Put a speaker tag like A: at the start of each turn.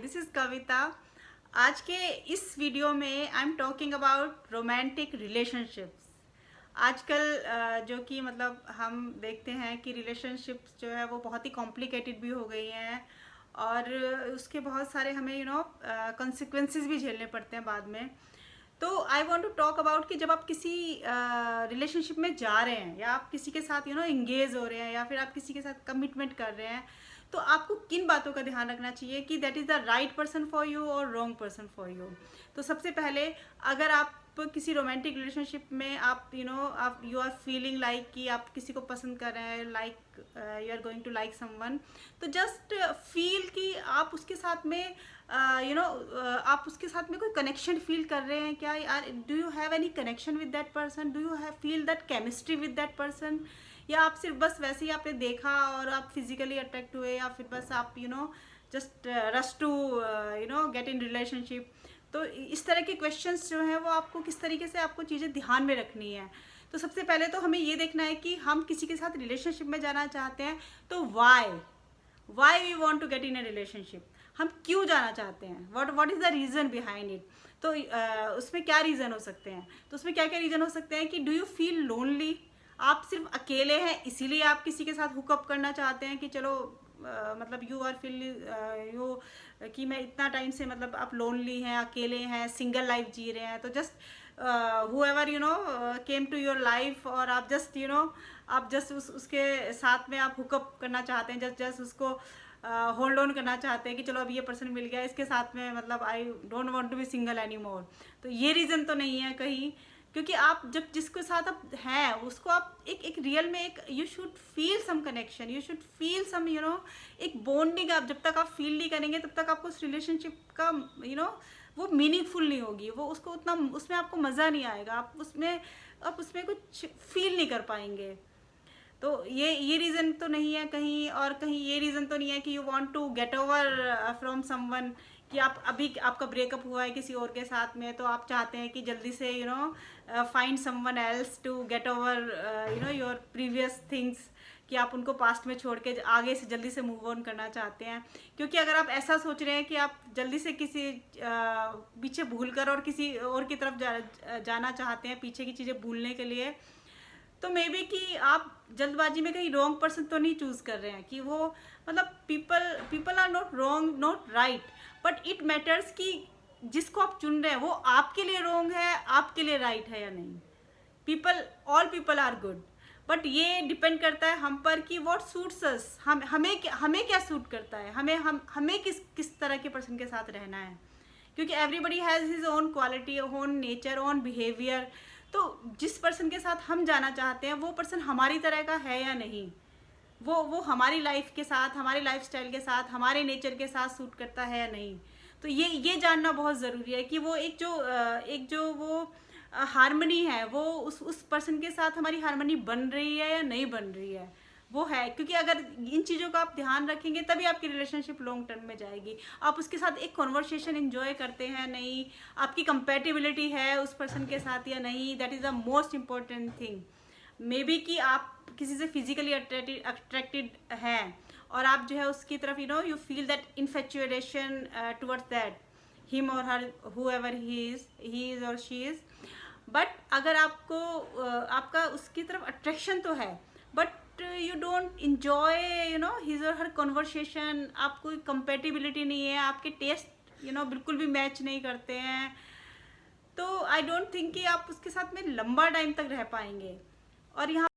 A: This is कविता। आज के इस वीडियो में I am talking about romantic relationships. आजकल जो कि मतलब हम देखते हैं कि रिलेशनशिप्स जो है वो बहुत ही कॉम्प्लिकेटेड भी हो गई हैं और उसके बहुत सारे हमें consequences भी झेलने पड़ते हैं बाद में। तो I want to talk about कि जब आप किसी रिलेशनशिप में जा रहे हैं या आप किसी के साथ इंगेज हो रहे हैं या फिर आप किसी के साथ कमिटमेंट कर रहे हैं, तो आपको किन बातों का ध्यान रखना चाहिए कि that is the right person for you और रॉन्ग पर्सन फॉर यू। तो सबसे पहले, अगर आप किसी रोमांटिक रिलेशनशिप में आप यू आर फीलिंग लाइक कि आप किसी को पसंद कर रहे हैं, like you are going to like someone, तो जस्ट फील कि आप उसके साथ में आप उसके साथ में कोई कनेक्शन फील कर रहे हैं क्या। यार, do you have any connection with that person, do you have feel that chemistry with that person, या आप सिर्फ बस वैसे ही आपने देखा और आप फिजिकली अट्रैक्ट हुए, या फिर बस आप just rush to get in relationship. तो इस तरह के क्वेश्चंस जो हैं वो आपको किस तरीके से आपको चीज़ें ध्यान में रखनी है। तो सबसे पहले तो हमें ये देखना है कि हम किसी के साथ रिलेशनशिप में जाना चाहते हैं तो why we want to get in a relationship, हम क्यों जाना चाहते हैं, what is the reason behind it. तो उसमें क्या रीज़न हो सकते हैं, तो उसमें क्या क्या रीज़न हो सकते हैं कि डू यू फील लोनली, आप सिर्फ अकेले हैं इसीलिए आप किसी के साथ हुकअप करना चाहते हैं कि चलो मतलब यू आर फील यू कि मैं इतना टाइम से मतलब आप लोनली हैं, अकेले हैं, सिंगल लाइफ जी रहे हैं, तो just whoever came to your life और आप जस्ट आप जस्ट उसके साथ में आप हुकअप करना चाहते हैं, जस्ट उसको होल्ड ऑन करना चाहते हैं कि चलो अब ये पर्सन मिल गया, इसके साथ में मतलब I don't want to be single any more. तो ये रीज़न तो नहीं है कहीं, क्योंकि आप जब जिसके साथ आप हैं उसको आप एक रियल में एक you should feel some connection, you should feel some एक बॉन्डिंग। आप जब तक आप फील नहीं करेंगे तब तक आपको उस रिलेशनशिप का वो मीनिंगफुल नहीं होगी, वो उसको उतना उसमें आपको मज़ा नहीं आएगा, आप उसमें कुछ फील नहीं कर पाएंगे। तो ये रीज़न तो नहीं है कहीं, और कहीं ये रीज़न तो नहीं है कि you want to get over from someone, कि आप अभी आपका ब्रेकअप हुआ है किसी और के साथ में, तो आप चाहते हैं कि जल्दी से find someone else to get over your previous things, कि आप उनको पास्ट में छोड़ के आगे से जल्दी से मूव ऑन करना चाहते हैं। क्योंकि अगर आप ऐसा सोच रहे हैं कि आप जल्दी से किसी पीछे भूल कर और किसी और की तरफ जाना चाहते हैं पीछे की चीज़ें भूलने के लिए, तो मे बी कि आप जल्दबाजी में कहीं रॉन्ग पर्सन तो नहीं चूज़ कर रहे हैं, कि वो मतलब people are not wrong not right, but it matters कि जिसको आप चुन रहे हैं वो आपके लिए रॉन्ग है, आपके लिए राइट है या नहीं। All people are good, but ये डिपेंड करता है हम पर कि व्हाट सूट्स अस, हमें क्या सूट करता है, हमें किस तरह के पर्सन के साथ रहना है। क्योंकि everybody has his own quality, own nature, own behaviour. तो जिस पर्सन के साथ हम जाना चाहते हैं वो पर्सन हमारी तरह का है या नहीं, वो हमारी लाइफ के साथ, हमारे लाइफस्टाइल के साथ, हमारे नेचर के साथ सूट करता है या नहीं। तो ये जानना बहुत ज़रूरी है कि वो एक जो वो हारमनी है वो उस पर्सन के साथ हमारी हारमनी बन रही है या नहीं बन रही है, वो है। क्योंकि अगर इन चीज़ों का आप ध्यान रखेंगे तभी आपकी रिलेशनशिप लॉन्ग टर्म में जाएगी। आप उसके साथ एक कॉन्वर्सेशन एंजॉय करते हैं नहीं, आपकी कंपेटिबिलिटी है उस पर्सन के साथ या नहीं, that is the most important thing. May be कि आप किसी से फिजिकली अट्रैक्टेड हैं और आप जो है उसकी तरफ you feel that infatuation towards that him और हर हुएवर ही इज़ और शी इज़। बट अगर आपको आपका उसकी तरफ अट्रैक्शन तो है, but you don't enjoy his और हर कॉन्वर्सेशन, आपको कंपेटिबिलिटी नहीं है, आपके टेस्ट बिल्कुल भी मैच नहीं करते हैं, तो आई डोंट थिंक कि आप उसके साथ में लंबा टाइम तक रह पाएंगे। और यहाँ